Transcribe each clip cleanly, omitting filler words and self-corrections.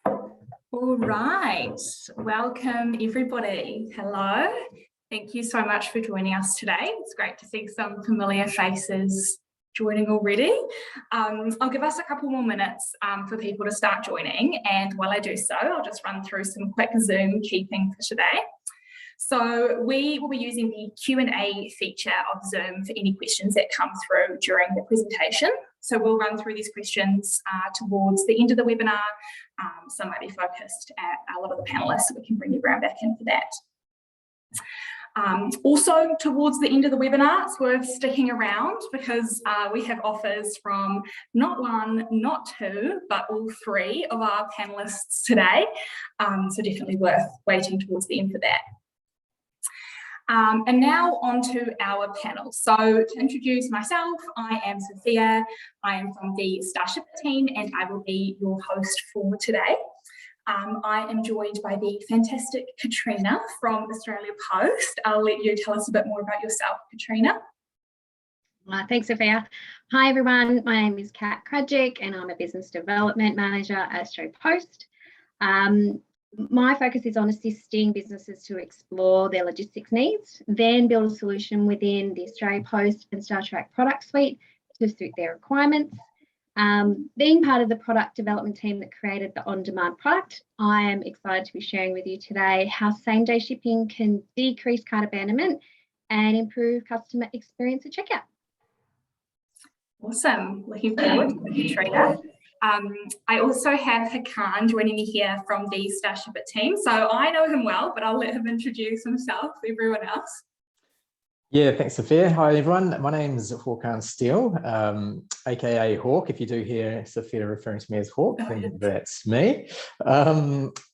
All right, welcome everybody. Hello, thank you so much for joining us today. It's great to see some familiar faces joining already. I'll give us a couple more minutes for people to start joining, and while I do so, I'll just run through some quick Zoom key things for today. So we will be using the Q&A feature of Zoom for any questions that come through during the presentation. So we'll run through these questions towards the end of the webinar. Some might be focused at a lot of the panellists, so we can bring everyone back in for that. Also, towards the end of the webinar, it's worth sticking around because we have offers from not one, not two, but all three of our panellists today. So definitely worth waiting towards the end for that. And now on to our panel. So to introduce myself, I am Sophia. I am from the Starshipit team and I will be your host for today. I am joined by the fantastic Katrina from Australia Post. I'll let you tell us a bit more about yourself, Katrina. Thanks, Sophia. Hi, everyone. My name is Katrina Krajsic and I'm a Business Development Manager at Australia Post. My focus is on assisting businesses to explore their logistics needs, then build a solution within the Australia Post and Starshipit product suite to suit their requirements. Being part of the product development team that created the on-demand product, I am excited to be sharing with you today how same-day shipping can decrease cart abandonment and improve customer experience at checkout. Awesome. Looking forward to Katrina. I also have Hakan joining me here from the Starshipit team. So I know him well, but I'll let him introduce himself to everyone else. Yeah, thanks, Sophia. Hi, everyone. My name's Hakan Steele, aka Hawk. If you do hear Sophia referring to me as Hawk, then that's me.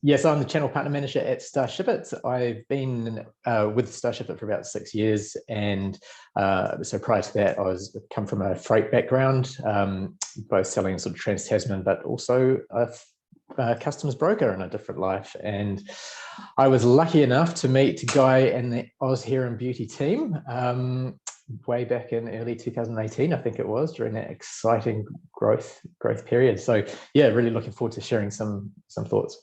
Yes, I'm the Channel Partner Manager at Starshipit. I've been with Starshipit for about 6 years, and so prior to that, I come from a freight background, both selling sort of trans-Tasman, but also a customs broker in a different life. And I was lucky enough to meet Guy and the Oz Hair and Beauty team way back in early 2018, I think it was, during that exciting growth period. So yeah, really looking forward to sharing some thoughts.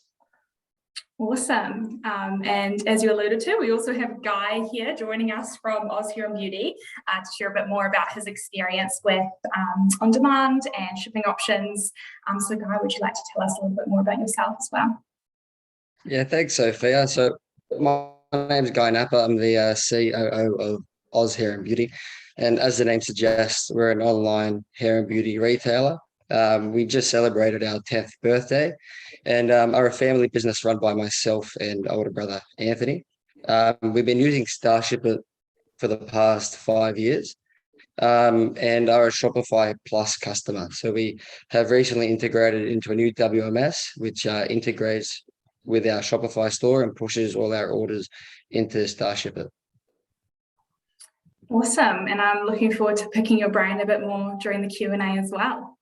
Awesome. And as you alluded to, we also have Guy here joining us from Oz Hair and Beauty to share a bit more about his experience with on-demand and shipping options. So Guy, would you like to tell us a little bit more about yourself as well? Yeah, thanks, Sophia. So my name's Guy Nappa. I'm the COO of Oz Hair and Beauty. And as the name suggests, we're an online hair and beauty retailer. We just celebrated our 10th birthday and are a family business run by myself and older brother, Anthony. We've been using Starshipit for the past 5 years and are a Shopify Plus customer. So we have recently integrated into a new WMS, which integrates with our Shopify store and pushes all our orders into Starshipit. Awesome. And I'm looking forward to picking your brain a bit more during the Q&A as well.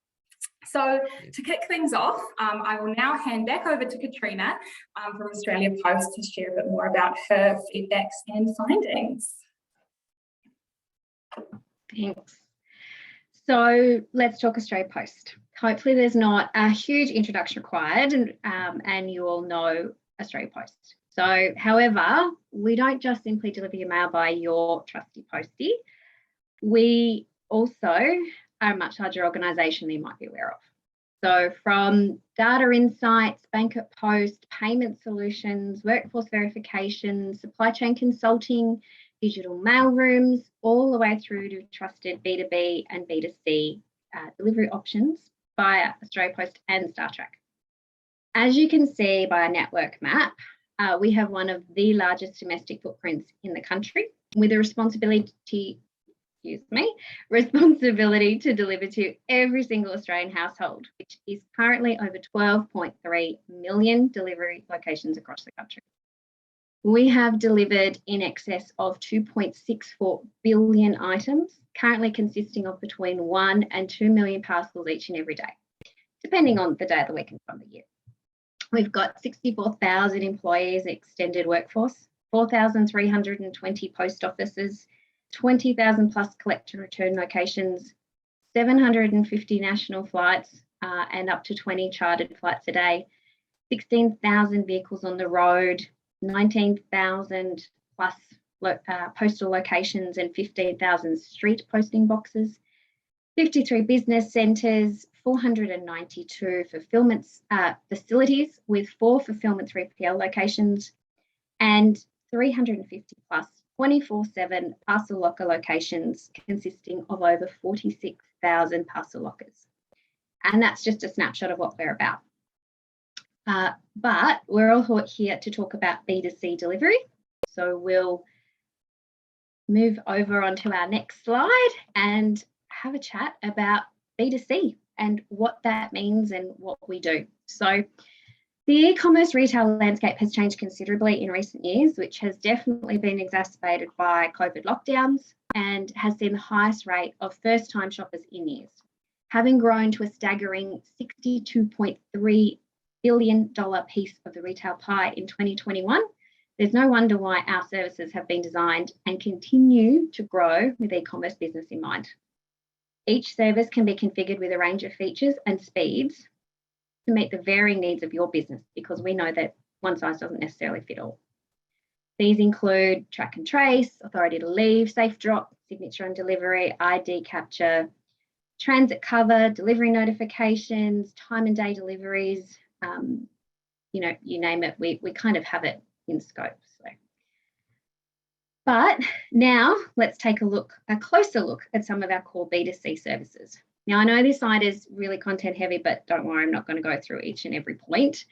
So to kick things off, I will now hand back over to Katrina from Australia Post to share a bit more about her feedbacks and findings. Thanks. So let's talk Australia Post. Hopefully there's not a huge introduction required and you all know Australia Post. So, however, we don't just simply deliver your mail by your trusty postie. We also are a much larger organisation than you might be aware of. So from data insights, bank at post, payment solutions, workforce verification, supply chain consulting, digital mail rooms, all the way through to trusted B2B and B2C delivery options via Australia Post and StarTrack. As you can see by our network map, we have one of the largest domestic footprints in the country with a responsibility to deliver to every single Australian household, which is currently over 12.3 million delivery locations across the country. We have delivered in excess of 2.64 billion items, currently consisting of between 1 and 2 million parcels each and every day, depending on the day of the week and time of the year. We've got 64,000 employees, extended workforce, 4,320 post offices, 20,000 plus collect and return locations, 750 national flights and up to 20 chartered flights a day, 16,000 vehicles on the road, 19,000 plus postal locations and 15,000 street posting boxes, 53 business centres, 492 fulfilment facilities with 4 fulfilment 3PL locations, and 350 plus 24/7 parcel locker locations consisting of over 46,000 parcel lockers. And that's just a snapshot of what we're about. But we're all here to talk about B2C delivery. So we'll move over onto our next slide and have a chat about B2C and what that means and what we do. So the e-commerce retail landscape has changed considerably in recent years, which has definitely been exacerbated by COVID lockdowns and has seen the highest rate of first-time shoppers in years, having grown to a staggering $62.3 billion piece of the retail pie in 2021. There's no wonder why our services have been designed and continue to grow with e-commerce business in mind. Each service can be configured with a range of features and speeds to meet the varying needs of your business, because we know that one size doesn't necessarily fit all. These include track and trace, authority to leave, safe drop, signature on delivery, ID capture, transit cover, delivery notifications, time and day deliveries, you know, you name it, we kind of have it in scope. So. But now let's take a closer look at some of our core B2C services. Now, I know this slide is really content heavy, but don't worry, I'm not going to go through each and every point.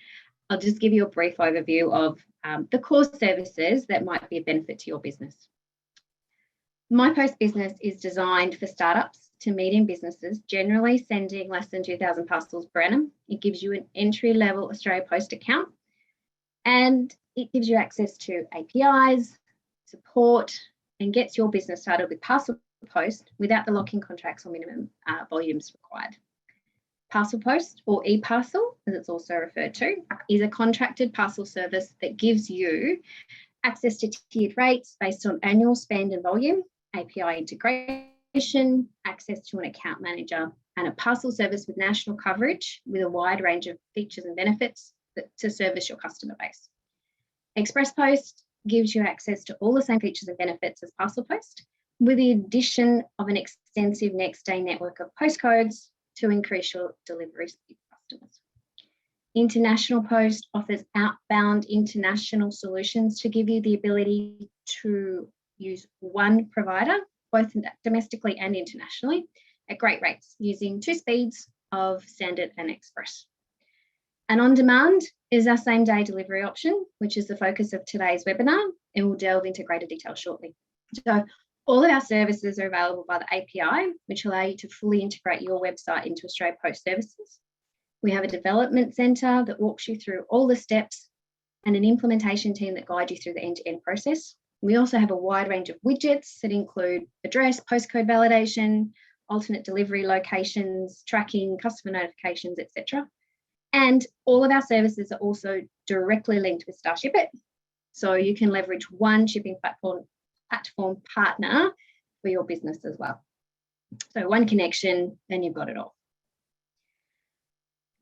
I'll just give you a brief overview of the core services that might be a benefit to your business. My Post business is designed for startups to medium businesses, generally sending less than 2,000 parcels per annum. It gives you an entry-level Australia Post account, and it gives you access to APIs, support, and gets your business started with Parcel Post without the lock-in contracts or minimum volumes required. Parcel Post, or eParcel, as it's also referred to, is a contracted parcel service that gives you access to tiered rates based on annual spend and volume, API integration, access to an account manager, and a parcel service with national coverage with a wide range of features and benefits to service your customer base. Express Post gives you access to all the same features and benefits as Parcel Post, with the addition of an extensive next day network of postcodes to increase your delivery speed to customers. International Post offers outbound international solutions to give you the ability to use one provider, both domestically and internationally, at great rates, using 2 speeds of Standard and Express. And On Demand is our same day delivery option, which is the focus of today's webinar, and we'll delve into greater detail shortly. So all of our services are available by the API, which allow you to fully integrate your website into Australia Post services. We have a development centre that walks you through all the steps and an implementation team that guide you through the end-to-end process. We also have a wide range of widgets that include address, postcode validation, alternate delivery locations, tracking, customer notifications, etc. And all of our services are also directly linked with Starshipit, so you can leverage one shipping platform partner for your business as well. So one connection, then you've got it all.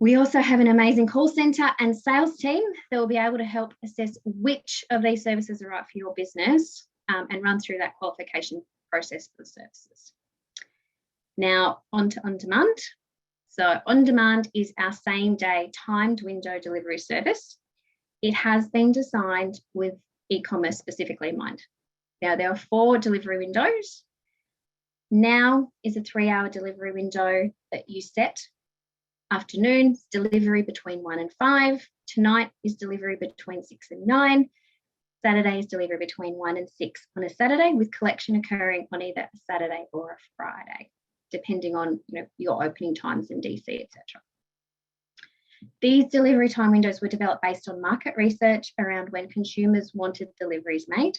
We also have an amazing call centre and sales team that will be able to help assess which of these services are right for your business and run through that qualification process for the services. Now, on to On Demand. So On Demand is our same day timed window delivery service. It has been designed with e-commerce specifically in mind. Now, there are 4 delivery windows. Now is a 3-hour delivery window that you set. Afternoon, delivery between 1 and 5. Tonight is delivery between 6 and 9. Saturday is delivery between 1 and 6 on a Saturday, with collection occurring on either a Saturday or a Friday, depending on your opening times in DC, etc. These delivery time windows were developed based on market research around when consumers wanted deliveries made.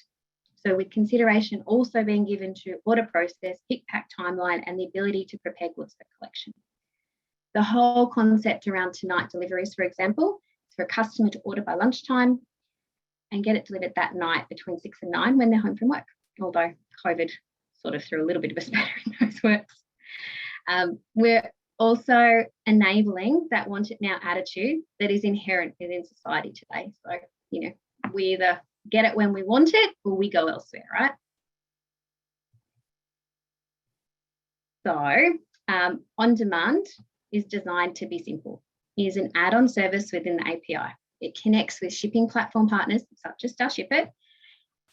So with consideration also being given to order process, pick, pack timeline, and the ability to prepare goods for collection. The whole concept around tonight deliveries, for example, is for a customer to order by lunchtime and get it delivered that night between 6 and 9 when they're home from work, although COVID sort of threw a little bit of a spanner in those works. We're also enabling that want it now attitude that is inherent within society today. So, we either get it when we want it or we go elsewhere, right? So, on demand is designed to be simple. It is an add-on service within the API. It connects with shipping platform partners such as Starshipit.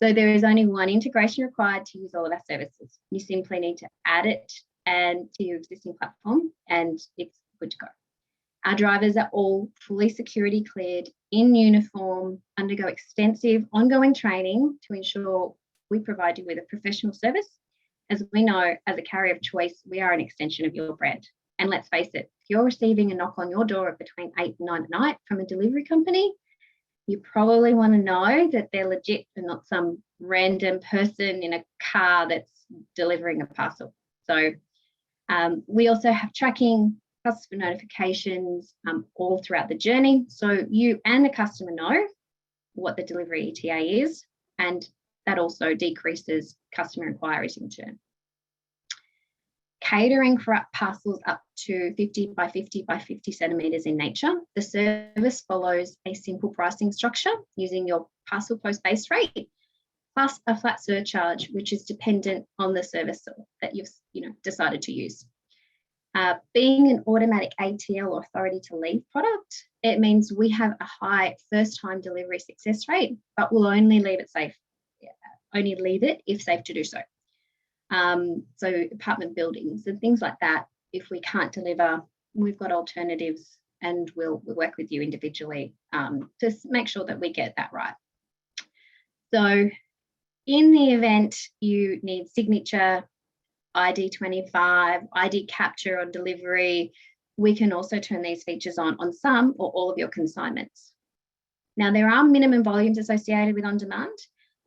So there is only one integration required to use all of our services. You simply need to add it and to your existing platform, and it's good to go. Our drivers are all fully security cleared, in uniform, undergo extensive ongoing training to ensure we provide you with a professional service. As we know, as a carrier of choice, we are an extension of your brand. And let's face it, if you're receiving a knock on your door between 8 and 9 at night from a delivery company, you probably want to know that they're legit and not some random person in a car that's delivering a parcel. So we also have tracking, customer notifications all throughout the journey. So you and the customer know what the delivery ETA is, and that also decreases customer inquiries in turn. Catering for parcels up to 50 by 50 by 50 centimetres in nature, the service follows a simple pricing structure using your parcel post base rate plus a flat surcharge, which is dependent on the service that you've decided to use. Being an automatic ATL or authority to leave product, it means we have a high first-time delivery success rate, but we'll only leave it safe. Only leave it if safe to do so. So apartment buildings and things like that, if we can't deliver, we've got alternatives, and we'll work with you individually to make sure that we get that right. So in the event you need signature, ID 25, ID capture on delivery, we can also turn these features on some or all of your consignments. Now, there are minimum volumes associated with on-demand,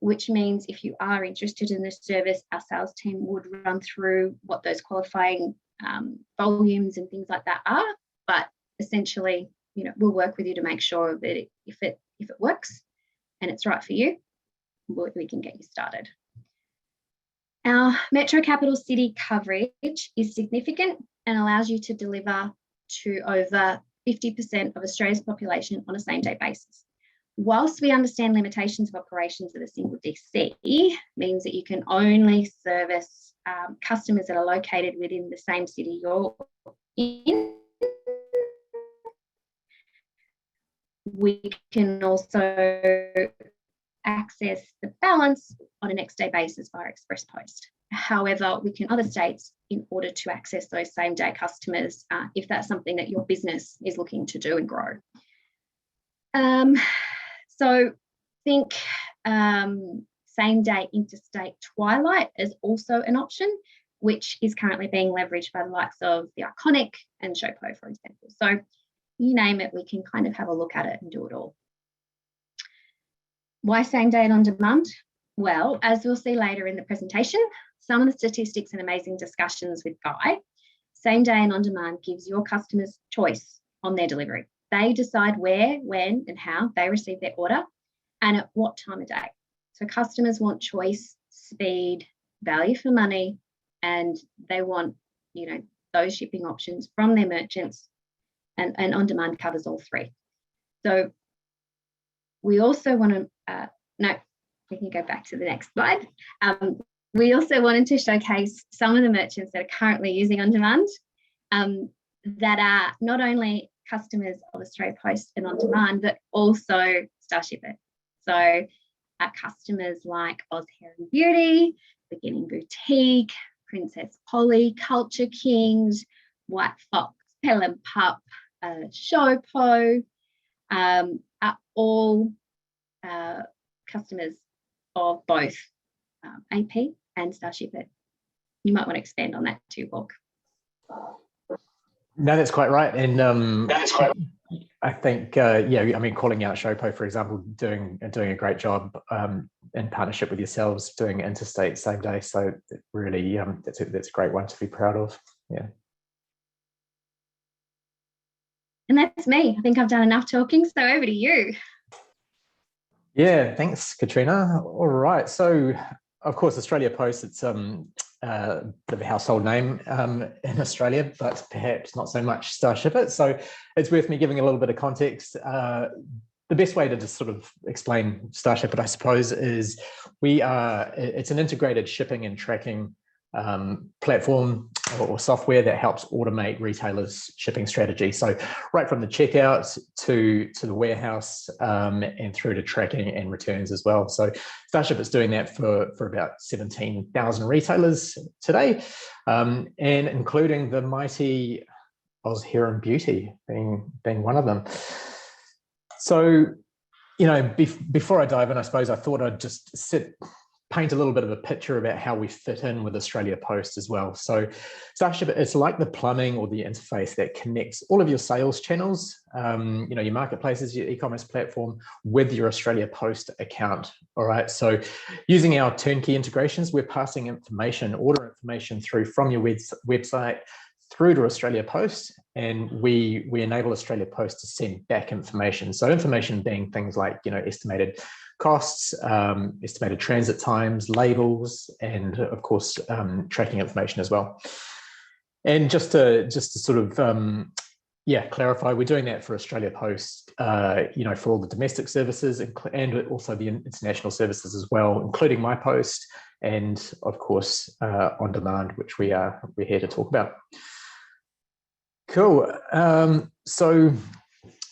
which means if you are interested in this service, our sales team would run through what those qualifying volumes and things like that are. But essentially, we'll work with you to make sure that if it works and it's right for you, we can get you started. Our metro capital city coverage is significant and allows you to deliver to over 50% of Australia's population on a same-day basis. Whilst we understand limitations of operations of a single DC, means that you can only service customers that are located within the same city you're in, we can also access the balance on a next day basis via express post. However, we can other states in order to access those same day customers if that's something that your business is looking to do and grow. So think same day interstate twilight is also an option, which is currently being leveraged by the likes of the Iconic and Showpo, for example. So you name it, we can kind of have a look at it and do it all. Why same day and on demand? Well, as we'll see later in the presentation, some of the statistics and amazing discussions with Guy, same day and on demand gives your customers choice on their delivery. They decide where, when, and how they receive their order and at what time of day. So customers want choice, speed, value for money, and they want, those shipping options from their merchants, and on demand covers all three. So we also want to, we can go back to the next slide. We also wanted to showcase some of the merchants that are currently using on demand that are not only customers of Australia Post and on demand, but also Starshipit. So our customers like Oz Hair and Beauty, Beginning Boutique, Princess Polly, Culture Kings, White Fox, Pell and Pup, Showpo, are all customers of both AP and Starshipit. You might want to expand on that too, Hawk. No, that's quite right. And I think, calling out Showpo, for example, doing a great job in partnership with yourselves, doing interstate same day. So really, that's a great one to be proud of. Yeah. And that's me. I think I've done enough talking. So over to you. Yeah, thanks, Katrina. All right. So, of course, Australia Post, it's bit of a household name in Australia, but perhaps not so much Starshipit. So it's worth me giving a little bit of context. The best way to just sort of explain Starshipit, I suppose, is it's an integrated shipping and tracking platform or software that helps automate retailers' shipping strategy. So right from the checkout to the warehouse and through to tracking and returns as well. So Starship is doing that for about 17,000 retailers today, and including the mighty Oz Hair and Beauty being one of them. So, you know, before I dive in, I suppose I thought I'd just paint a little bit of a picture about how we fit in with Australia Post as well. So Starship, it's like the plumbing or the interface that connects all of your sales channels, you know, your marketplaces, your e-commerce platform with your Australia Post account. All right. So using our turnkey integrations, we're passing order information through from your website through to Australia Post, and we enable Australia Post to send back information. So information being things like, you know, estimated costs, estimated transit times, labels, and of course, tracking information as well. And just to sort of, clarify, we're doing that for Australia Post, you know, for all the domestic services and also the international services as well, including My Post and of course, On Demand, which we're here to talk about. Cool. So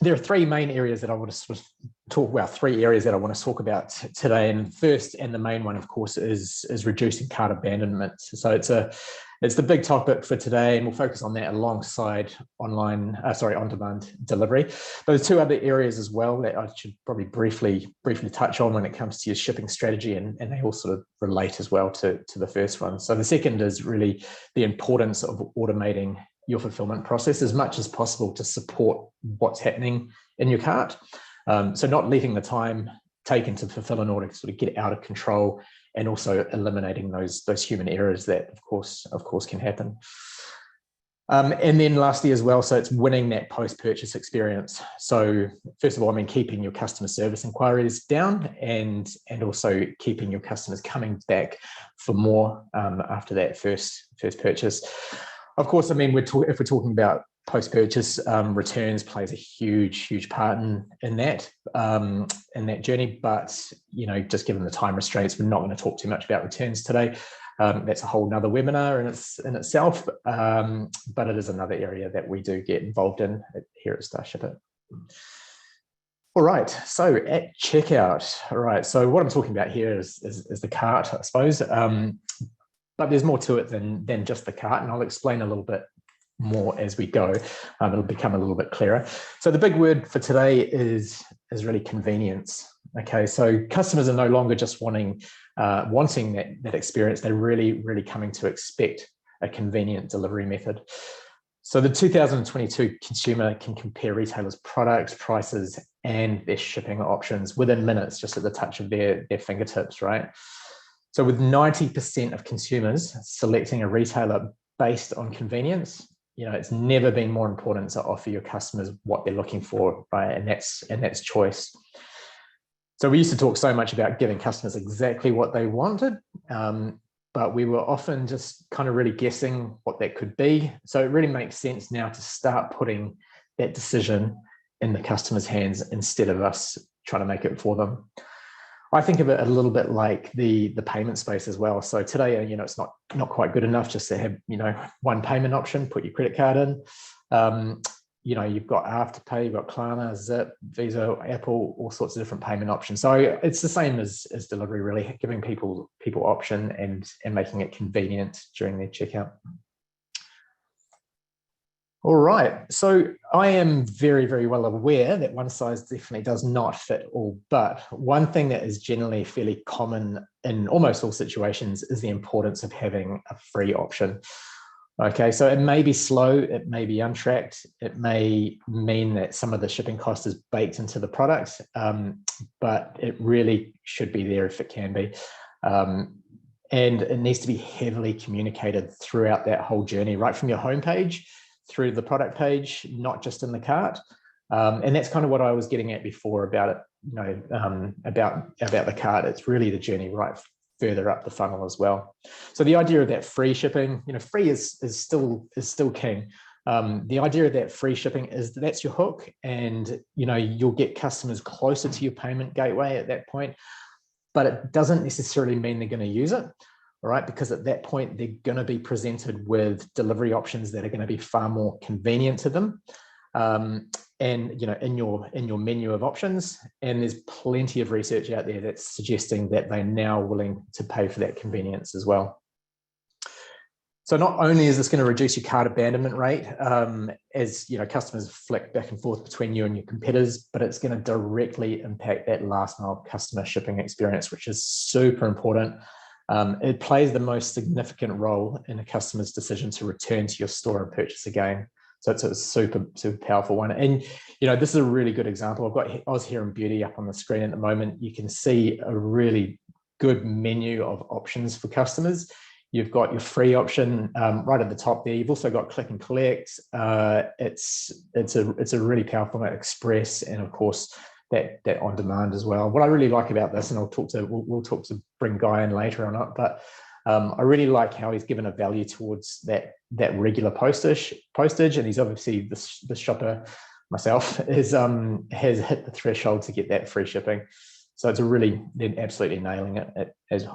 there are three main areas that I want to sort of talk about, today. And first, and the main one, of course, is reducing cart abandonment. So it's the big topic for today, and we'll focus on that alongside on-demand delivery. There's two other areas as well that I should probably briefly touch on when it comes to your shipping strategy, and they all sort of relate as well to the first one. So the second is really the importance of automating your fulfillment process as much as possible to support what's happening in your cart. So not letting the time taken to fulfill an order sort of get out of control, and also eliminating those human errors that of course can happen. And then lastly as well, so it's winning that post-purchase experience. So first of all, I mean, keeping your customer service inquiries down, and also keeping your customers coming back for more after that first purchase. Of course, I mean, if we're talking about post-purchase, returns plays a huge part in that journey. But you know, just given the time restraints, we're not going to talk too much about returns today. That's a whole nother webinar in itself. But it is another area that we do get involved in here at Starshipit. All right, so at checkout. All right, so what I'm talking about here is the cart, I suppose. But there's more to it than just the cart, and I'll explain a little bit more as we go. It'll become a little bit clearer. So the big word for today is really convenience. Okay, so customers are no longer just wanting that experience. They're really coming to expect a convenient delivery method. So the 2022 consumer can compare retailers' products, prices, and their shipping options within minutes, just at the touch of their fingertips, right? So with 90% of consumers selecting a retailer based on convenience, you know, it's never been more important to offer your customers what they're looking for, right? And that's choice. So we used to talk so much about giving customers exactly what they wanted, but we were often just kind of really guessing what that could be. So it really makes sense now to start putting that decision in the customer's hands instead of us trying to make it for them. I think of it a little bit like the payment space as well. So today, you know, it's not quite good enough just to have, you know, one payment option, put your credit card in. You know, you've got Afterpay, you've got Klarna, Zip, Visa, Apple, all sorts of different payment options. So it's the same as delivery, really, giving people option and making it convenient during their checkout. All right, so I am very well aware that one size definitely does not fit all, but one thing that is generally fairly common in almost all situations is the importance of having a free option. Okay, so it may be slow, it may be untracked, it may mean that some of the shipping cost is baked into the product, but it really should be there if it can be. And it needs to be heavily communicated throughout that whole journey, right from your homepage through the product page, not just in the cart. And that's kind of what I was getting at before about it, you know, about the cart. It's really the journey right further up the funnel as well. So the idea of that free shipping, free is still king. The idea of that free shipping is that's your hook, and you'll get customers closer to your payment gateway at that point, but it doesn't necessarily mean they're going to use it. All right, because at that point they're going to be presented with delivery options that are going to be far more convenient to them, and in your menu of options. And there's plenty of research out there that's suggesting that they're now willing to pay for that convenience as well. So not only is this going to reduce your cart abandonment rate as customers flick back and forth between you and your competitors, but it's going to directly impact that last mile customer shipping experience, which is super important. It plays the most significant role in a customer's decision to return to your store and purchase again. So it's a super powerful one. And, this is a really good example. I've got Oz Hair and Beauty up on the screen at the moment. You can see a really good menu of options for customers. You've got your free option right at the top there. You've also got click and collect. It's a really powerful express, and of course that on demand as well. What I really like about this, and we'll talk to bring Guy in later or not, but I really like how he's given a value towards that regular postage, and he's obviously the shopper myself has hit the threshold to get that free shipping. So they're absolutely nailing it as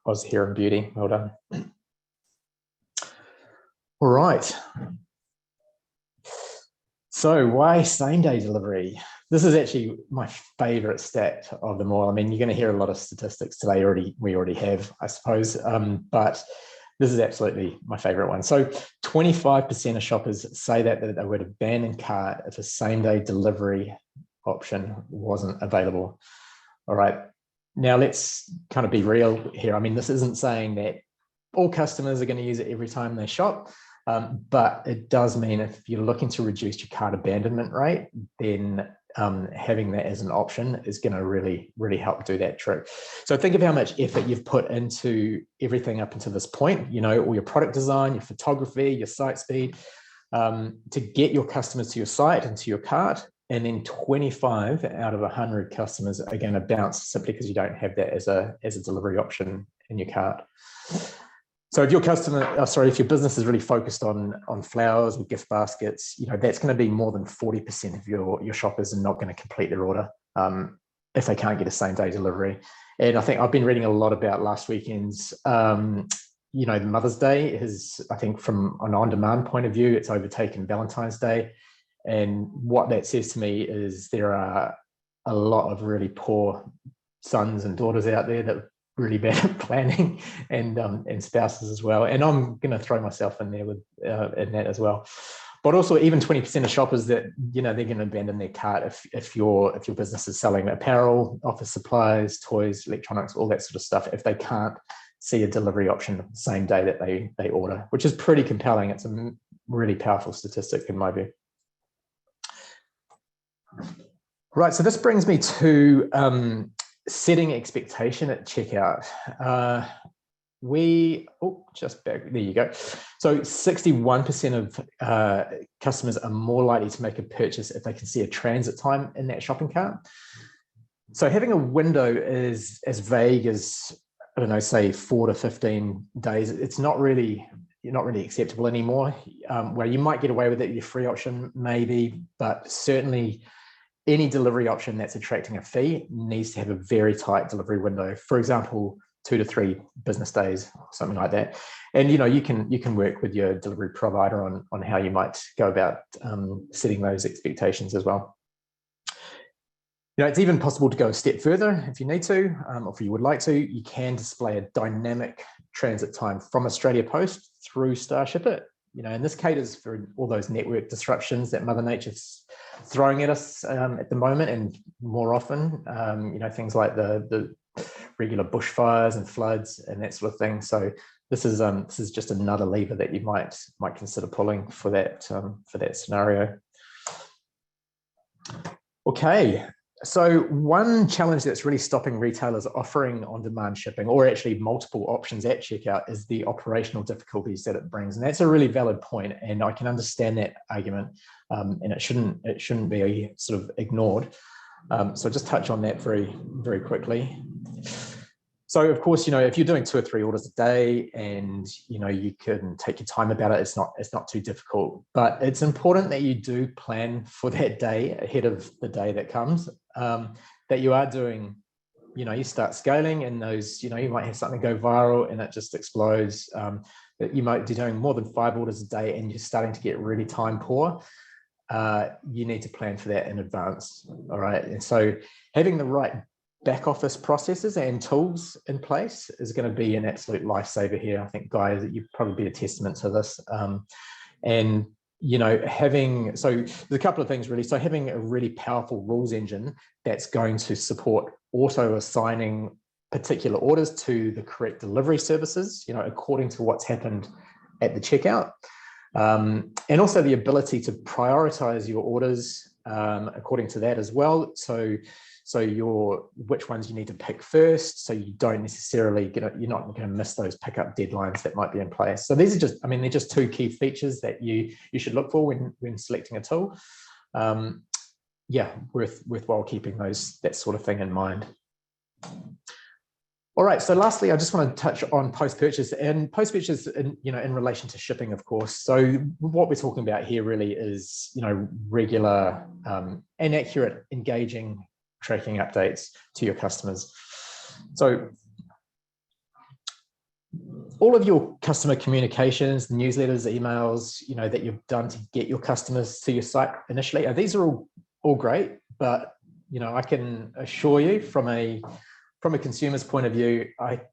Oz Hair and Beauty. Well done. All right. So why same-day delivery? This is actually my favorite stat of them all. I mean, you're going to hear a lot of statistics today we already have, I suppose, but this is absolutely my favorite one. So 25% of shoppers say that they would abandon cart if a same-day delivery option wasn't available. All right, now let's kind of be real here. I mean, this isn't saying that all customers are going to use it every time they shop, but it does mean if you're looking to reduce your cart abandonment rate, then having that as an option is going to really, really help do that trick. So think of how much effort you've put into everything up until this point, all your product design, your photography, your site speed, to get your customers to your site and to your cart. And then 25 out of 100 customers are going to bounce simply because you don't have that as a delivery option in your cart. So if your if your business is really focused on flowers and gift baskets, that's going to be more than 40% of your shoppers are not going to complete their order if they can't get a same day delivery. And I think I've been reading a lot about last weekend's, the Mother's Day is, I think from an on-demand point of view, it's overtaken Valentine's Day. And what that says to me is there are a lot of really poor sons and daughters out there that are really bad at planning, and spouses as well. And I'm going to throw myself in there with in that as well. But also even 20% of shoppers that, they're going to abandon their cart if your business is selling apparel, office supplies, toys, electronics, all that sort of stuff, if they can't see a delivery option the same day that they order, which is pretty compelling. It's a really powerful statistic in my view. Right, so this brings me to setting expectation at checkout. Just back, there you go. So 61% of customers are more likely to make a purchase if they can see a transit time in that shopping cart. So having a window is as vague as, I don't know, say 4 to 15 days. It's not really acceptable anymore. Where you might get away with it, your free option maybe, but certainly any delivery option that's attracting a fee needs to have a very tight delivery window. For example, 2 to 3 business days, something like that. And you can work with your delivery provider on how you might go about setting those expectations as well. It's even possible to go a step further if you need to, or if you would like to. You can display a dynamic transit time from Australia Post through Starshipit. And this caters for all those network disruptions that Mother Nature's throwing at us at the moment, and more often, things like the regular bushfires and floods and that sort of thing. So this is just another lever that you might consider pulling for that scenario. Okay. So one challenge that's really stopping retailers offering on-demand shipping, or actually multiple options at checkout, is the operational difficulties that it brings. And that's a really valid point, and I can understand that argument, and it shouldn't be sort of ignored. So just touch on that very, very quickly. So So of course, if you're doing 2 or 3 orders a day and, you can take your time about it, it's not too difficult, but it's important that you do plan for that day ahead of the day that comes, that you are doing, you start scaling and those, you might have something go viral and it just explodes. That you might be doing more than 5 orders a day and you're starting to get really time poor. You need to plan for that in advance. All right. And so having the right back office processes and tools in place is going to be an absolute lifesaver here. I think, guys, that you'd probably be a testament to this. And so there's a couple of things really. So having a really powerful rules engine that's going to support auto assigning particular orders to the correct delivery services, according to what's happened at the checkout. And also the ability to prioritize your orders according to that as well. So which ones you need to pick first, so you don't necessarily you're not going to miss those pickup deadlines that might be in place. So these are just, they're just 2 key features that you should look for when selecting a tool. Worthwhile keeping that sort of thing in mind. All right, so lastly, I just want to touch on post-purchase and post-purchase in relation to shipping, of course. So what we're talking about here really is, regular and accurate, engaging tracking updates to your customers. So all of your customer communications, newsletters, emails, that you've done to get your customers to your site initially, these are all great, but, I can assure you from a consumer's point of view,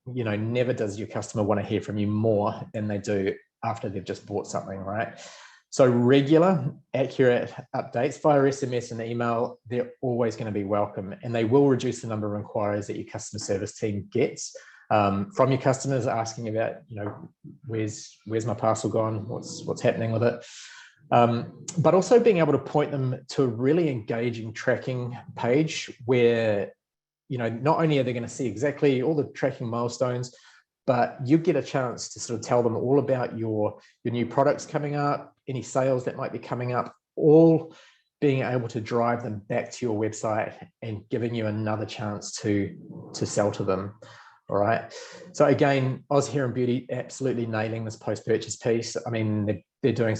never does your customer want to hear from you more than they do after they've just bought something, right? So regular, accurate updates via SMS and email, they're always going to be welcome, and they will reduce the number of inquiries that your customer service team gets from your customers asking about, where's my parcel gone? What's happening with it? But also being able to point them to a really engaging tracking page where, not only are they going to see exactly all the tracking milestones, but you get a chance to sort of tell them all about your new products coming up, any sales that might be coming up, all being able to drive them back to your website and giving you another chance to sell to them. All right. So again, Oz Hair and Beauty absolutely nailing this post-purchase piece. They're doing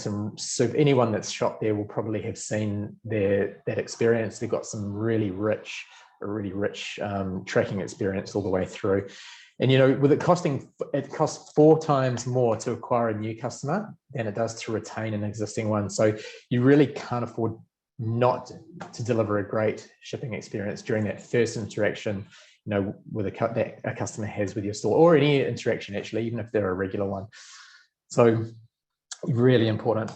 anyone that's shopped there will probably have seen that experience. They've got some really rich tracking experience all the way through. And, with it costs 4 times more to acquire a new customer than it does to retain an existing one. So you really can't afford not to deliver a great shipping experience during that first interaction, with that a customer has with your store, or any interaction actually, even if they're a regular one. So really important.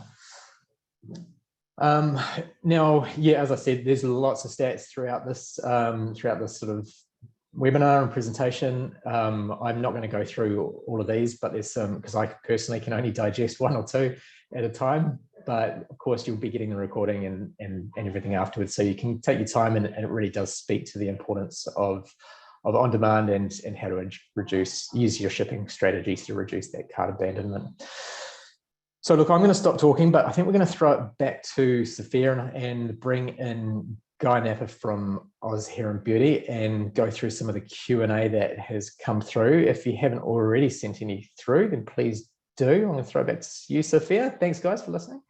Now, as I said, there's lots of stats throughout this sort of webinar and presentation. I'm not going to go through all of these, but there's some, because I personally can only digest 1 or 2 at a time. But of course, you'll be getting the recording and everything afterwards, so you can take your time, and it really does speak to the importance of on-demand and how to use your shipping strategies to reduce that cart abandonment. So look, I'm going to stop talking, but I think we're going to throw it back to Sophia and bring in Guy Nappa from Oz Hair and Beauty and go through some of the Q&A that has come through. If you haven't already sent any through, then please do. I'm going to throw it back to you, Sophia. Thanks, guys, for listening.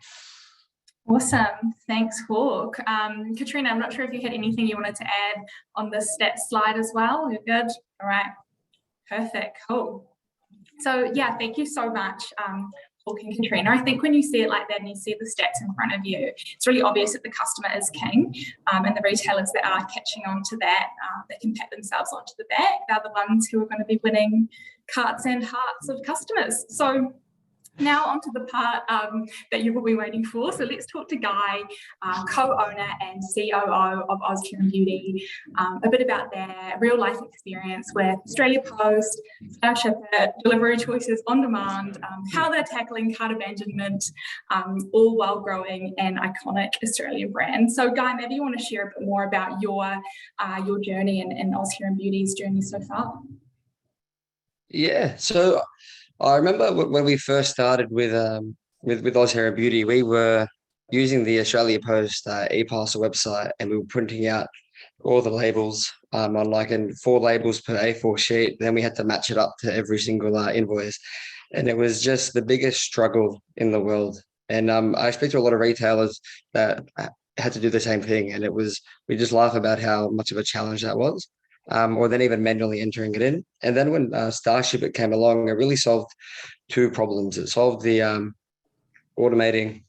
Awesome. Thanks, Hawk. Katrina, I'm not sure if you had anything you wanted to add on this stats slide as well. You're good? All right. Perfect. Cool. So, thank you so much, Hawk and Katrina. I think when you see it like that and you see the stats in front of you, it's really obvious that the customer is king, and the retailers that are catching on to that, that can pat themselves onto the back, they're the ones who are going to be winning carts and hearts of customers. So now onto the part that you've all been waiting for. So let's talk to Guy, co-owner and COO of Oz Hair and Beauty, a bit about their real life experience with Australia Post, Starshipit, delivery choices on demand, how they're tackling cart abandonment, all while growing an iconic Australian brand. So Guy, maybe you want to share a bit more about your journey and Oz Hair and Beauty's journey so far. Yeah, so I remember when we first started with Oz Hair and Beauty, we were using the Australia Post e-parcel website, and we were printing out all the labels on like 4 labels per A4 sheet. Then we had to match it up to every single invoice. And it was just the biggest struggle in the world. And I speak to a lot of retailers that had to do the same thing. And we just laugh about how much of a challenge that was, or then even manually entering it in. And then when Starshipit came along, it really solved 2 problems. It solved the automating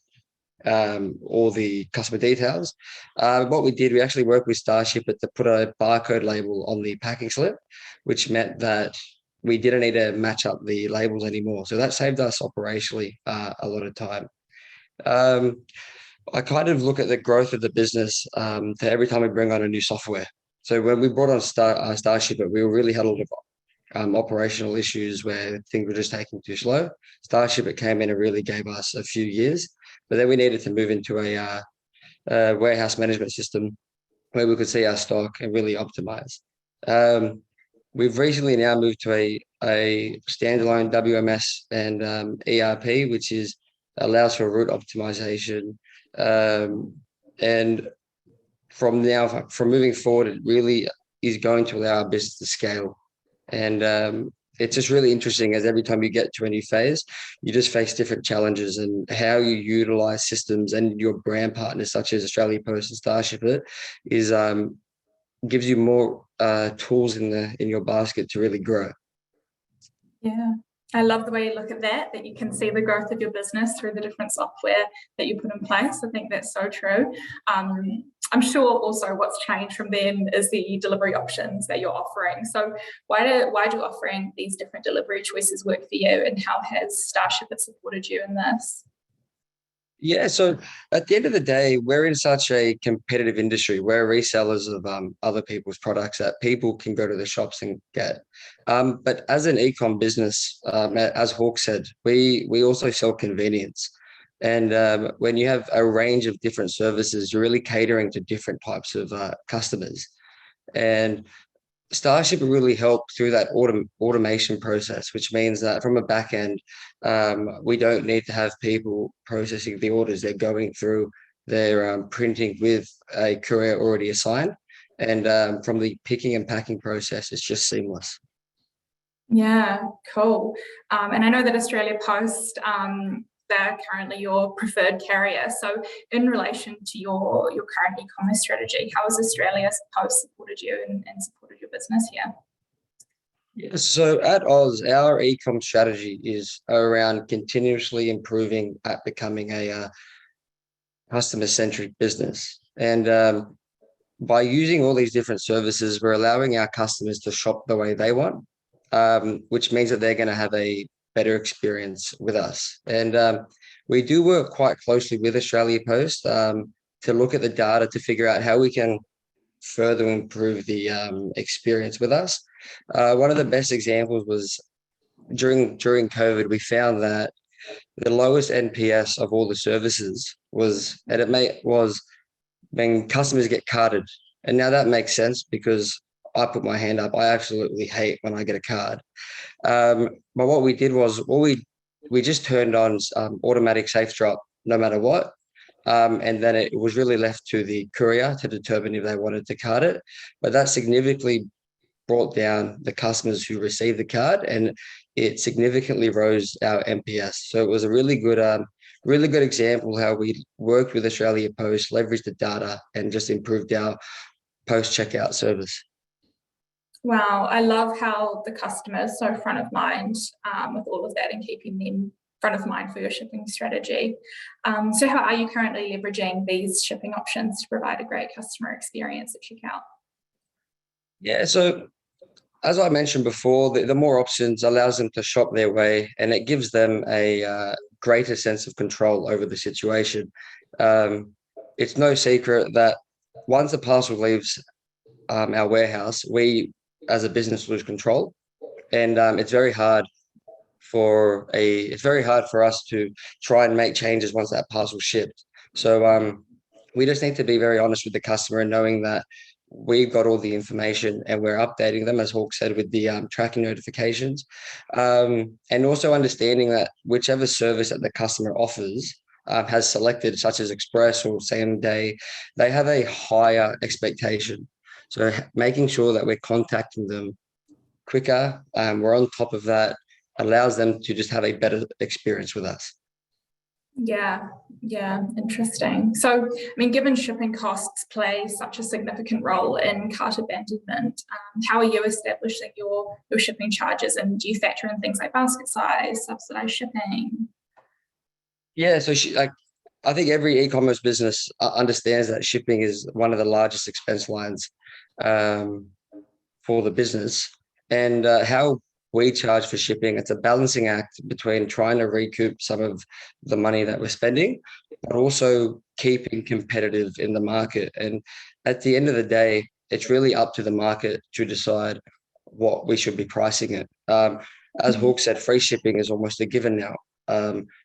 all the customer details. What we did, we actually worked with Starshipit to put a barcode label on the packing slip, which meant that we didn't need to match up the labels anymore. So that saved us operationally a lot of time. I kind of look at the growth of the business to every time we bring on a new software. So when we brought on Starshipit, we really had a lot of operational issues where things were just taking too slow. Starshipit came in and really gave us a few years, but then we needed to move into a warehouse management system where we could see our stock and really optimize. We've recently now moved to a standalone WMS and ERP, which allows for route optimization. And from moving forward, it really is going to allow our business to scale. And it's just really interesting, as every time you get to a new phase, you just face different challenges, and how you utilize systems and your brand partners such as Australia Post and Starshipit gives you more tools in your basket to really grow. Yeah, I love the way you look at that you can see the growth of your business through the different software that you put in place. I think that's so true. I'm sure also what's changed from then is the delivery options that you're offering. So why do offering these different delivery choices work for you, and how has Starshipit supported you in this? Yeah, so at the end of the day, we're in such a competitive industry. We're resellers of other people's products that people can go to the shops and get. But as an e-com business, as Hawk said, we also sell convenience. And when you have a range of different services, you're really catering to different types of customers. And Starship really helped through that automation process, which means that from a back end, we don't need to have people processing the orders. They're going through their printing with a courier already assigned. And from the picking and packing process, it's just seamless. Yeah, cool. And I know that Australia Post, they're currently your preferred carrier. So in relation to your current e-commerce strategy, how has Australia Post supported you and supported your business here? Yeah, so at Oz, our e-com strategy is around continuously improving at becoming a customer-centric business. And by using all these different services, we're allowing our customers to shop the way they want, which means that they're going to have a better experience with us. And we do work quite closely with Australia Post to look at the data to figure out how we can further improve the experience with us. One of the best examples was during COVID, we found that the lowest NPS of all the services was when customers get carded. And now that makes sense, because I put my hand up. I absolutely hate when I get a card. But what we did was we just turned on automatic safe drop no matter what. And then it was really left to the courier to determine if they wanted to card it. But that significantly brought down the customers who received the card, and it significantly rose our NPS. So it was a really good example how we worked with Australia Post, leveraged the data, and just improved our post-checkout service. Wow, I love how the customer is so front of mind with all of that, and keeping them front of mind for your shipping strategy. So how are you currently leveraging these shipping options to provide a great customer experience at checkout? Yeah, so as I mentioned before, the more options allows them to shop their way, and it gives them a greater sense of control over the situation. It's no secret that once a parcel leaves our warehouse, we as a business lose control, and it's very hard for us to try and make changes once that parcel shipped. So we just need to be very honest with the customer, and knowing that we've got all the information and we're updating them, as Hawk said, with the tracking notifications, and also understanding that whichever service that the customer offers has selected, such as express or same day, they have a higher expectation. So making sure that we're contacting them quicker, we're on top of that, allows them to just have a better experience with us. Yeah, interesting. So, I mean, given shipping costs play such a significant role in cart abandonment, how are you establishing your shipping charges, and do you factor in things like basket size, subsidized shipping? Yeah, so I think every e-commerce business understands that shipping is one of the largest expense lines for the business, and how we charge for shipping, it's a balancing act between trying to recoup some of the money that we're spending, but also keeping competitive in the market. And at the end of the day, it's really up to the market to decide what we should be pricing it. As Hawk said, free shipping is almost a given now.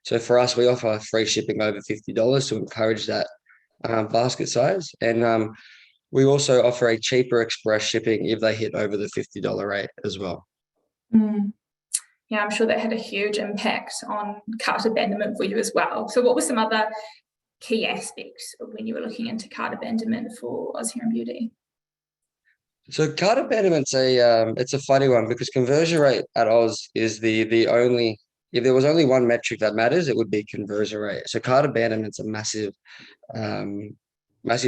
So for us, we offer free shipping over $50 to encourage that basket size. And we also offer a cheaper express shipping if they hit over the $50 rate as well. Yeah, I'm sure that had a huge impact on cart abandonment for you as well. So what were some other key aspects of when you were looking into cart abandonment for Oz Hair and Beauty? So cart abandonment's it's a funny one, because conversion rate at Oz is the only, if there was only one metric that matters, it would be conversion rate. So cart abandonment's a massive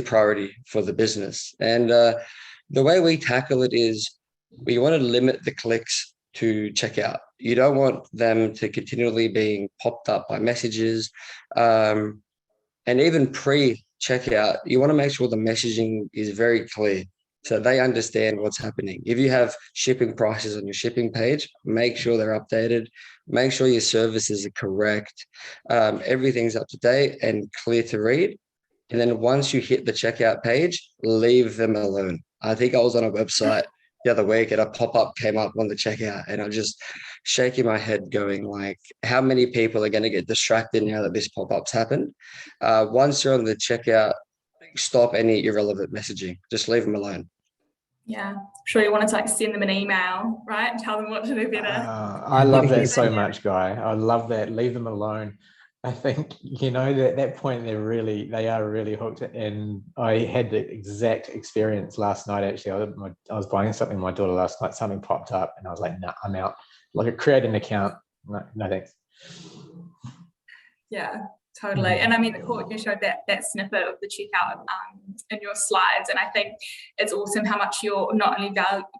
priority for the business. And the way we tackle it is we want to limit the clicks to checkout. You don't want them to continually being popped up by messages. And even pre-checkout, you want to make sure the messaging is very clear so they understand what's happening. If you have shipping prices on your shipping page, make sure they're updated. Make sure your services are correct. Everything's up to date and clear to read. And then once you hit the checkout page, leave them alone. I think I was on a website the other week and a pop-up came up on the checkout, and I'm just shaking my head going like, how many people are going to get distracted now that this pop-up's happened? Once you're on the checkout, stop any irrelevant messaging. Just leave them alone. Yeah, sure you wanted to like send them an email, right? And tell them what to do better. I love that so much, Guy. I love that. Leave them alone. I think, you know, at that point, they are really hooked. And I had the exact experience last night, actually. I was buying something for my daughter last night. Something popped up and I was like, nah, I'm out. Like, create an account. No thanks. Yeah, totally. And I mean, you showed that snippet of the checkout in your slides, and I think it's awesome how much you're not only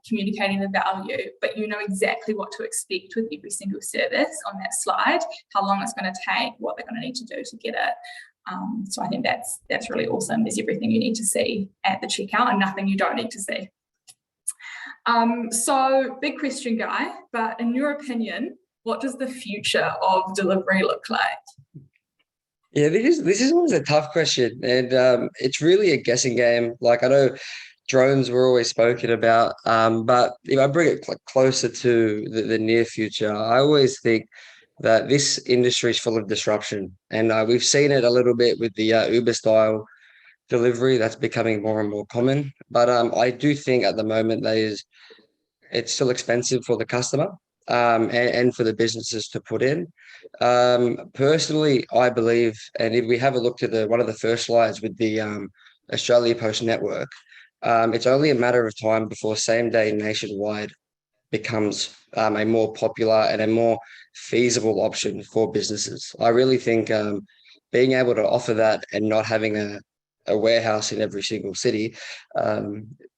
communicating the value, but you know exactly what to expect with every single service on that slide, how long it's going to take, what they're going to need to do to get it. So I think that's really awesome. There's everything you need to see at the checkout and nothing you don't need to see. So big question, Guy, but in your opinion, what does the future of delivery look like? Yeah, this is always a tough question, and it's really a guessing game. Like, I know drones were always spoken about, but if I bring it closer to the near future, I always think that this industry is full of disruption, and we've seen it a little bit with the Uber style delivery that's becoming more and more common. But I do think at the moment it's still expensive for the customer. And for the businesses to put in. Personally, I believe, and if we have a look to one of the first slides with the Australia Post network, it's only a matter of time before same day nationwide becomes a more popular and a more feasible option for businesses. I really think being able to offer that and not having a warehouse in every single city,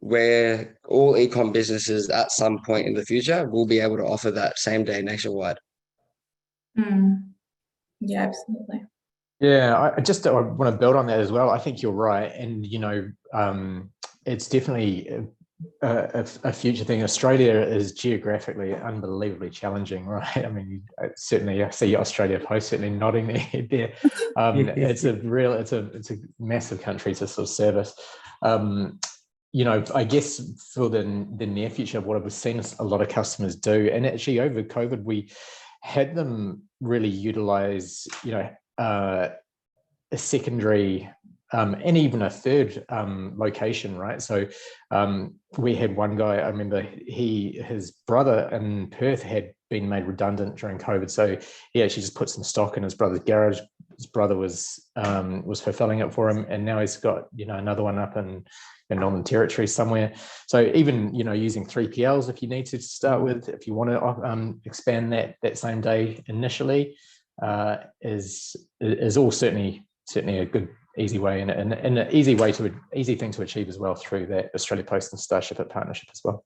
where all e-com businesses at some point in the future will be able to offer that same day nationwide. Yeah, absolutely. Yeah, I want to build on that as well. I think you're right. And, you know, it's definitely a future thing. Australia is geographically unbelievably challenging, right? I mean, certainly I see Australia Post certainly nodding their head there. It's a massive country to sort of service. You know, I guess for the near future, what I've seen a lot of customers do, and actually over COVID, we had them really utilize, you know, a secondary and even a third location, right? So we had one guy, I remember his brother in Perth had been made redundant during COVID. So he actually just put some stock in his brother's garage, his brother was fulfilling it for him, and now he's got, you know, another one up in Northern Territory somewhere. So even, you know, using 3PLs if you need to start with, if you want to expand that same day initially, is all certainly a good easy way, and an easy thing to achieve as well through that Australia Post and Starshipit partnership as well.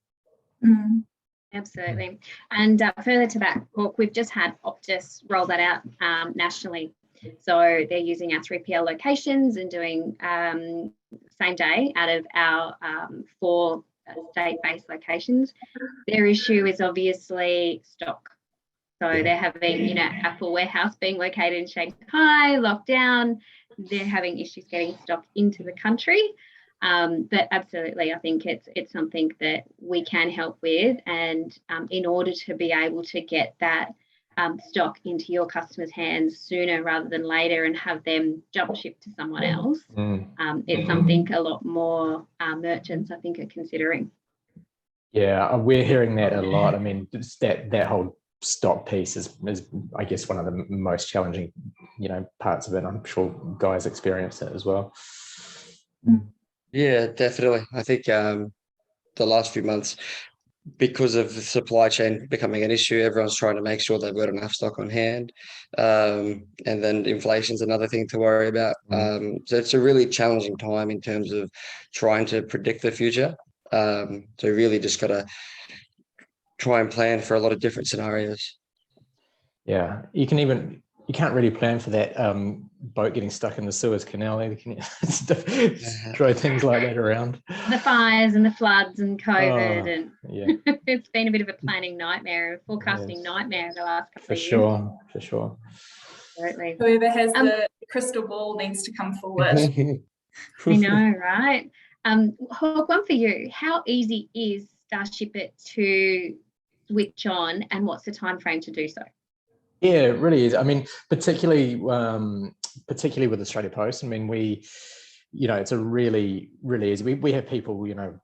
Mm. Absolutely. And further to that, Hawk, we've just had Optus roll that out nationally. So they're using our 3PL locations and doing same day out of our 4 state-based locations. Their issue is obviously stock. So they're having, you know, Apple warehouse being located in Shanghai, locked down. They're having issues getting stock into the country. But absolutely, I think it's something that we can help with, and in order to be able to get that stock into your customers' hands sooner rather than later and have them jump ship to someone else, it's something a lot more merchants, I think, are considering. Yeah, we're hearing that a lot. I mean, that whole stock piece is I guess one of the most challenging, you know, parts of it. I'm sure guys experience it as well. Yeah, definitely. I think the last few months, because of the supply chain becoming an issue, everyone's trying to make sure they've got enough stock on hand. And then inflation's another thing to worry about. So it's a really challenging time in terms of trying to predict the future. So really just got to try and plan for a lot of different scenarios. Yeah, you can't really plan for that boat getting stuck in the Suez Canal. You can throw things like that around. The fires and the floods and COVID, and yeah, it's been a bit of a planning nightmare, a forecasting nightmare the last couple of years. For sure. Absolutely. Whoever has the crystal ball needs to come forward. I know, right? Hawk, one for you. How easy is Starshipit to switch on, and what's the time frame to do so? Yeah, it really is. I mean, particularly with Australia Post. I mean, it's a really easy. We have people, you know,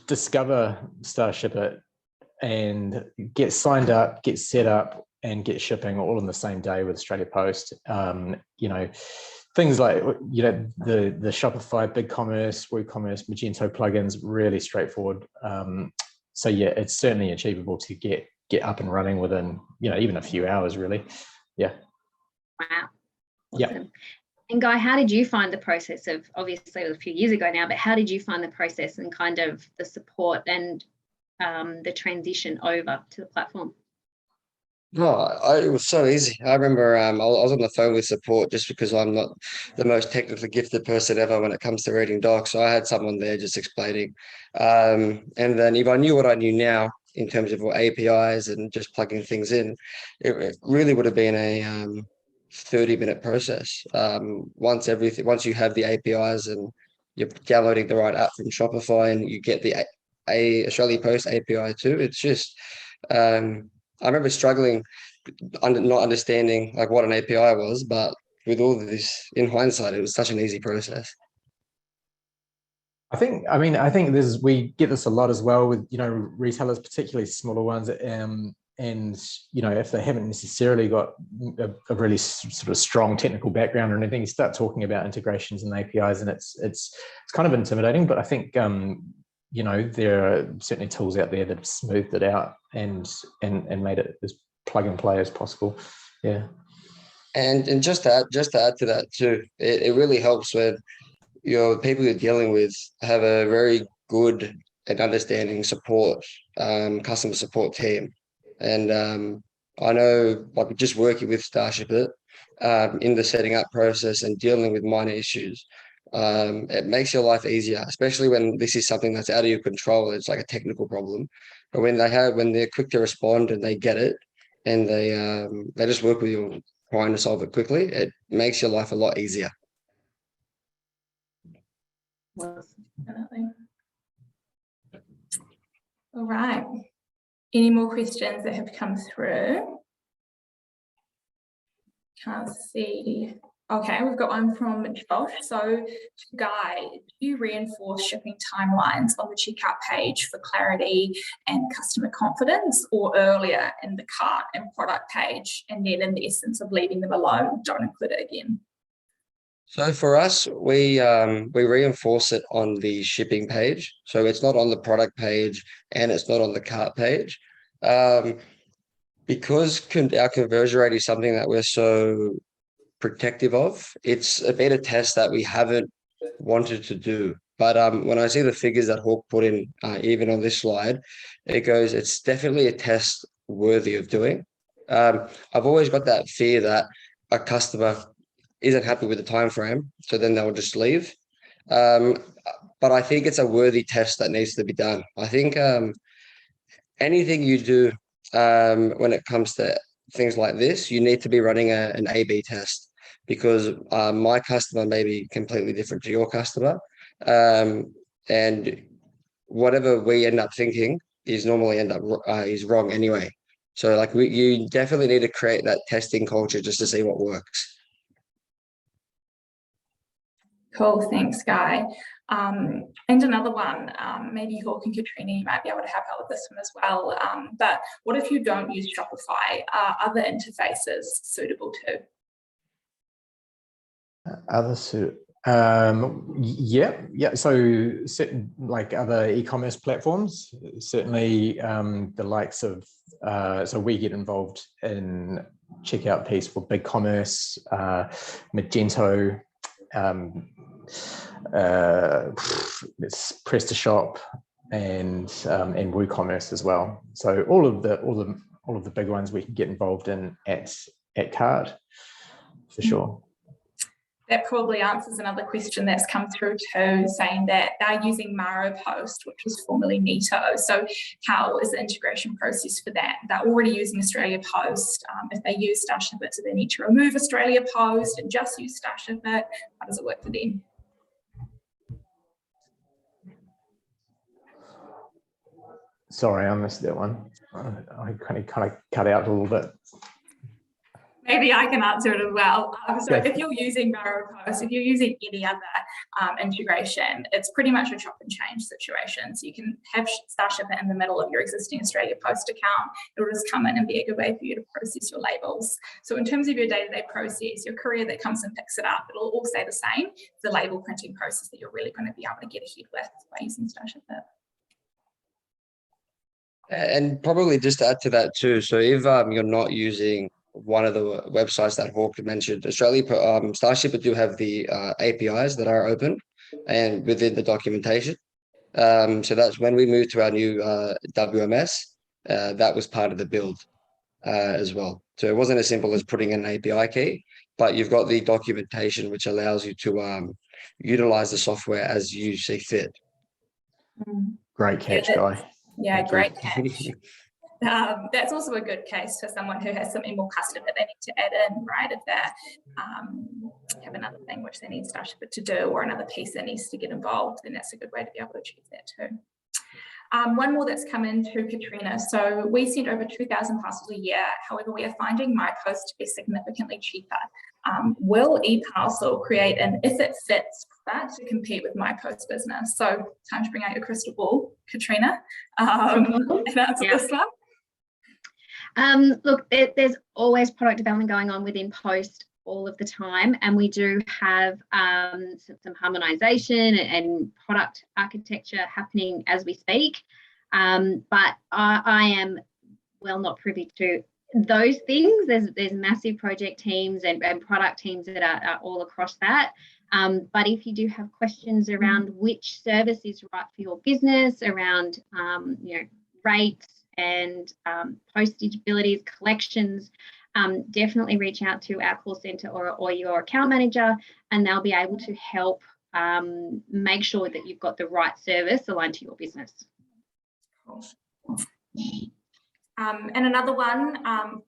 discover Starshipit and get signed up, get set up, and get shipping all on the same day with Australia Post. You know, things like, you know, the Shopify, BigCommerce, WooCommerce, Magento plugins, really straightforward. So yeah, it's certainly achievable to get up and running within, you know, even a few hours, really. Yeah. Wow. Awesome. Yeah. And Guy, how did you find the process of, obviously it was a few years ago now, but how did you find the process and kind of the support and the transition over to the platform? It was so easy. I remember I was on the phone with support just because I'm not the most technically gifted person ever when it comes to reading docs. So I had someone there just explaining. And then if I knew what I knew now in terms of APIs and just plugging things in, it really would have been a 30-minute process. Once you have the APIs and you're downloading the right app from Shopify and you get the Australia Post API too, it's just I remember struggling, not understanding like what an API was, but with all of this, in hindsight, it was such an easy process. I think we get this a lot as well with, you know, retailers, particularly smaller ones, and you know, if they haven't necessarily got a really sort of strong technical background or anything, you start talking about integrations and APIs, and it's kind of intimidating. But I think you know, there are certainly tools out there that have smoothed it out and made it as plug and play as possible. Yeah. And just to add to that too, it really helps when your people you're dealing with have a very good and understanding customer support team. And I know, like, just working with Starshipit in the setting up process and dealing with minor issues, it makes your life easier, especially when this is something that's out of your control. It's like a technical problem, but when they're quick to respond and they get it and they just work with you trying to solve it quickly, it makes your life a lot easier. Definitely. All right. Any more questions that have come through? Can't see Okay, we've got one from Josh. So, Guy, do you reinforce shipping timelines on the checkout page for clarity and customer confidence, or earlier in the cart and product page, and then in the essence of leaving them alone, don't include it again? So for us, we reinforce it on the shipping page. So it's not on the product page and it's not on the cart page. Because our conversion rate is something that we're so protective of, it's a beta test that we haven't wanted to do. But when I see the figures that Hawk put in, even on this slide, it's definitely a test worthy of doing. I've always got that fear that a customer isn't happy with the time frame, so then they'll just leave. But I think it's a worthy test that needs to be done. I think anything you do when it comes to things like this, you need to be running an A/B test, because my customer may be completely different to your customer, and whatever we end up thinking is normally is wrong anyway. So like you definitely need to create that testing culture just to see what works. Cool, thanks, Guy. And another one, maybe Hawk and Katrina, you might be able to help out with this one as well. But what if you don't use Shopify? Are other interfaces suitable too? Yeah. So like other e-commerce platforms, certainly the likes of. So we get involved in checkout piece for BigCommerce, Magento. It's PrestaShop and WooCommerce as well. So all of the big ones we can get involved in at cart for sure. That probably answers another question that's come through too, saying that they're using Post, which was formerly Neato. So how is the integration process for that? They're already using Australia Post. If they use Starshipit, do they need to remove Australia Post and just use Starshipit? How does it work for them? Sorry, I missed that one. I kind of cut out a little bit. Maybe I can answer it as well. So if you're using Post, if you're using any other integration, it's pretty much a chop and change situation. So you can have Starshipit in the middle of your existing Australia Post account. It'll just come in and be a good way for you to process your labels. So in terms of your day-to-day process, your courier that comes and picks it up, it'll all stay the same. It's the label printing process that you're really going to be able to get ahead with by using Starshipit. And probably just to add to that too, so if you're not using one of the websites that Hawk mentioned, Starshipit do have the APIs that are open and within the documentation. So that's when we moved to our new WMS, that was part of the build as well. So it wasn't as simple as putting in an API key, but you've got the documentation which allows you to utilize the software as you see fit. Great catch, Guy. Yeah, great catch. That's also a good case for someone who has something more custom that they need to add in, right? If they have another thing which they need Starshipit to do, or another piece that needs to get involved, then that's a good way to be able to achieve that too. One more that's come in to Katrina. So we send over 2,000 parcels a year. However, we are finding MyPost to be significantly cheaper. Will eParcel create an if it fits product to compete with MyPost business? So time to bring out your crystal ball, Katrina, and answer this one. Look, there's always product development going on within Post all of the time, and we do have some harmonization and product architecture happening as we speak. But I am well not privy to those things. There's massive project teams and product teams that are all across that. But if you do have questions around which service is right for your business, around rates and postage abilities, collections, definitely reach out to our call center or your account manager, and they'll be able to help make sure that you've got the right service aligned to your business. And another one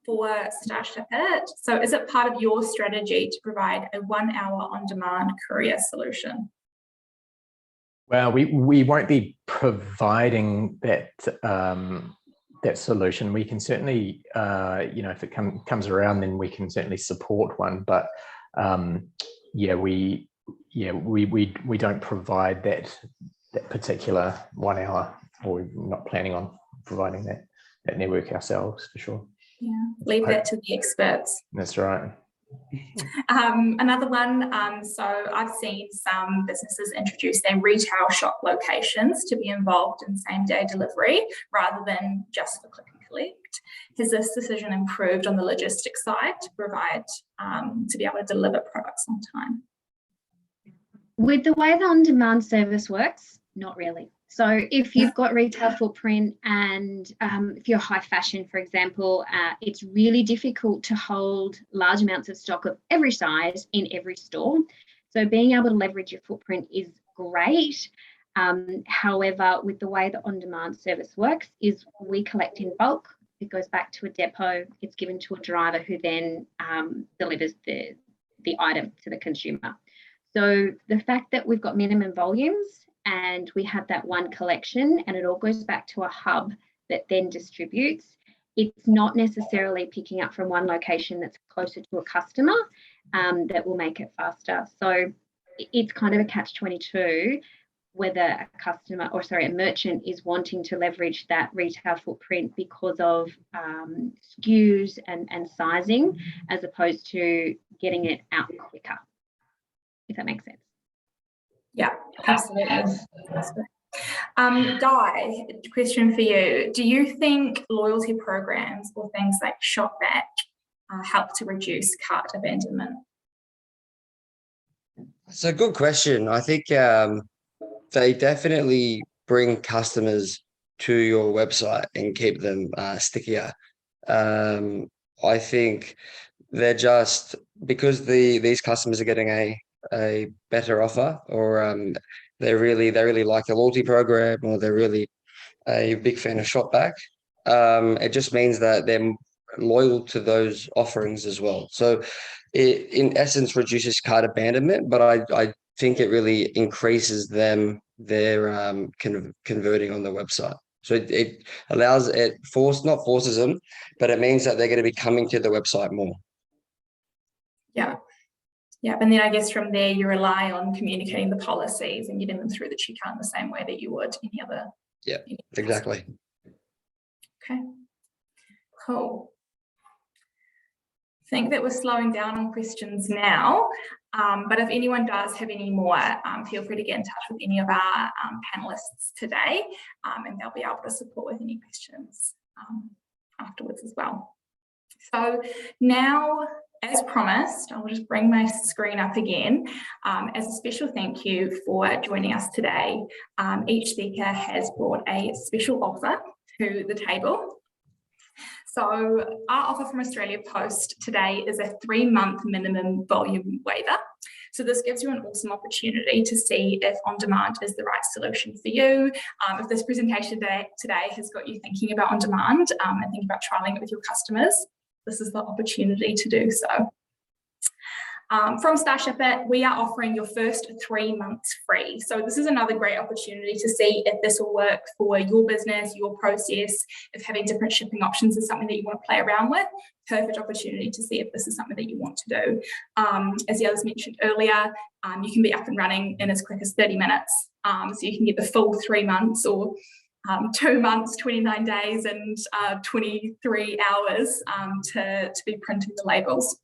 for Starshipit. So is it part of your strategy to provide a 1 hour on-demand courier solution? Well, we won't be providing that that solution. We can certainly, if it comes around, then we can certainly support one. But we don't provide that particular 1 hour, or we're not planning on providing that network ourselves, for sure. Yeah, leave that to the experts. That's right. Another one, so I've seen some businesses introduce their retail shop locations to be involved in same-day delivery rather than just for click and collect. Has this decision improved on the logistics side to provide, to be able to deliver products on time? With the way the on-demand service works, not really. So if you've got retail footprint and if you're high fashion, for example, it's really difficult to hold large amounts of stock of every size in every store. So being able to leverage your footprint is great. However, with the way the on-demand service works is we collect in bulk. It goes back to a depot. It's given to a driver who then delivers the item to the consumer. So the fact that we've got minimum volumes and we have that one collection and it all goes back to a hub that then distributes, it's not necessarily picking up from one location that's closer to a customer that will make it faster. So it's kind of a catch-22 whether a merchant is wanting to leverage that retail footprint because of SKUs and sizing, as opposed to getting it out quicker, if that makes sense. Yeah, absolutely. Guy, question for you. Do you think loyalty programs or things like Shopback help to reduce cart abandonment? It's a good question. I think they definitely bring customers to your website and keep them stickier. I think they're just because these customers are getting a better offer, or they really like the loyalty program, or they're really a big fan of Shopback. It just means that they're loyal to those offerings as well. So it, in essence, reduces cart abandonment, but I think it really increases their converting on the website. So it allows not forces them, but it means that they're going to be coming to the website more. Yeah. Yeah, and then I guess from there you rely on communicating the policies and getting them through the checkout in the same way that you would any other. Yeah, exactly. Okay, cool. I think that we're slowing down on questions now, but if anyone does have any more, feel free to get in touch with any of our panelists today, and they'll be able to support with any questions afterwards as well. So now, as promised, I'll just bring my screen up again. As a special thank you for joining us today, each speaker has brought a special offer to the table. So our offer from Australia Post today is a 3-month minimum volume waiver. So this gives you an awesome opportunity to see if on-demand is the right solution for you. If this presentation today has got you thinking about on-demand and thinking about trialing it with your customers, this is the opportunity to do so. From Starshipit, we are offering your first 3 months free. So this is another great opportunity to see if this will work for your business, your process, if having different shipping options is something that you want to play around with. Perfect opportunity to see if this is something that you want to do. As the others mentioned earlier, you can be up and running in as quick as 30 minutes. So you can get the full 3 months, or 2 months, 29 days and 23 hours to be printing the labels.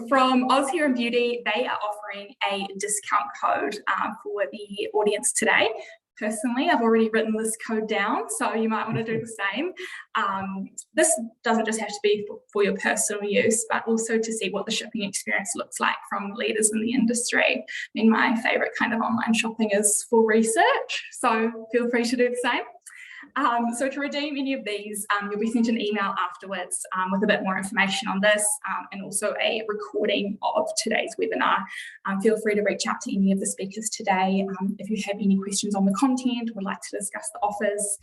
From Oz Hair and Beauty, they are offering a discount code for the audience today. Personally, I've already written this code down, so you might want to do the same. This doesn't just have to be for your personal use, but also to see what the shipping experience looks like from leaders in the industry. I mean, my favourite kind of online shopping is for research, so feel free to do the same. So to redeem any of these, you'll be sent an email afterwards with a bit more information on this and also a recording of today's webinar. Feel free to reach out to any of the speakers today if you have any questions on the content or would like to discuss the offers.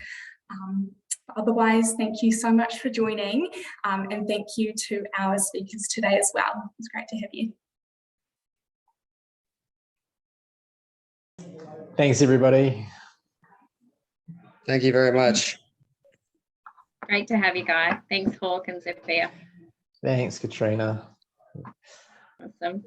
Otherwise, thank you so much for joining, and thank you to our speakers today as well. It's great to have you. Thanks, everybody. Thank you very much. Great to have you guys. Thanks, Hawk and Sophia. Thanks, Katrina. Awesome.